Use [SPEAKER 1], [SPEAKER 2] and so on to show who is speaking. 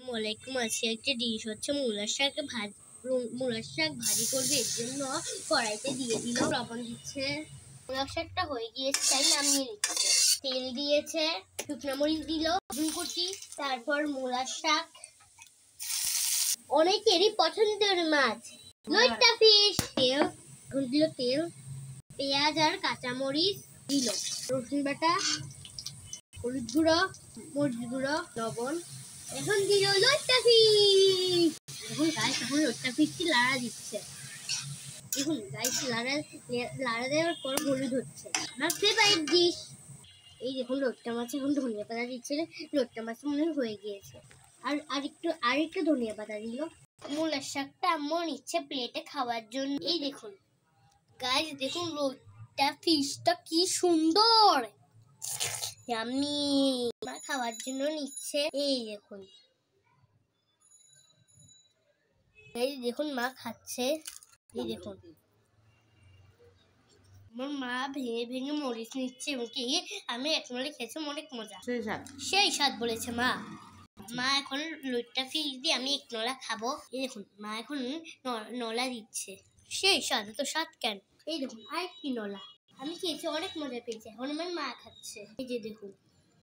[SPEAKER 1] আসসালামু আলাইকুম। আজকে একটা ডিশ হচ্ছে মূলার শাক ভাজি করবে। এর জন্য কড়াইতে দিয়ে দিল, লবণ দিচ্ছে, মূলার শাকটা হয়ে গিয়েছে তাই নামিয়ে নিচ্ছে। তেল দিয়েছে, শুকনো মরিচ দিল, কুচি, তারপর মূলার শাক। অনেকেরই পছন্দের মাছ লইট্টা ফিশ। তেল দিল, পেঁয়াজ আর কাঁচামরিচ দিল, রসুন বাটা, হলুদ গুঁড়ো, মরিচ গুঁড়ো, লবণ। এখন দিল লইট্টা ফিশ। এখন লইট্টা ফিশটি লাড়া দিচ্ছে। দেখুন গাইস, লাড়া দেওয়ার পর হলুদ হচ্ছে। আমার ফেভারিট ডিশ। এই দেখুন লইট্টা মাছ এখন ধনিয়া পাতা দিচ্ছে। লইট্টা মাছ মনে হয়ে গিয়েছে। আর একটু ধনিয়া পাতা দিল। মূলার শাকটা আম্মু নিচ্ছে প্লেটে খাওয়ার জন্য। এই দেখুন গাইস, দেখুন লইট্টা ফিশটা কি সুন্দর, ইয়াম্মি। মা খাওয়ার জন্য নিচ্ছে। এই দেখুন মা খাচ্ছে। এই দেখুন আমার মা ভেঙে ভেঙে মরিচ নিচ্ছে। ওকে আমি একনলে খেয়েছি, অনেক মজা, সেই স্বাদ বলেছে মা। মা এখন লইট্টা ফিশ দিয়ে আমি এক নলা খাবো। এই দেখুন মা এখন নলা দিচ্ছে, সেই স্বাদ। তো স্বাদ কেন? এই দেখুন আরেকটি নলা আমি খেয়েছি, অনেক মজা পেয়েছি। এখন আমার মা খাচ্ছে। এই যে দেখুন।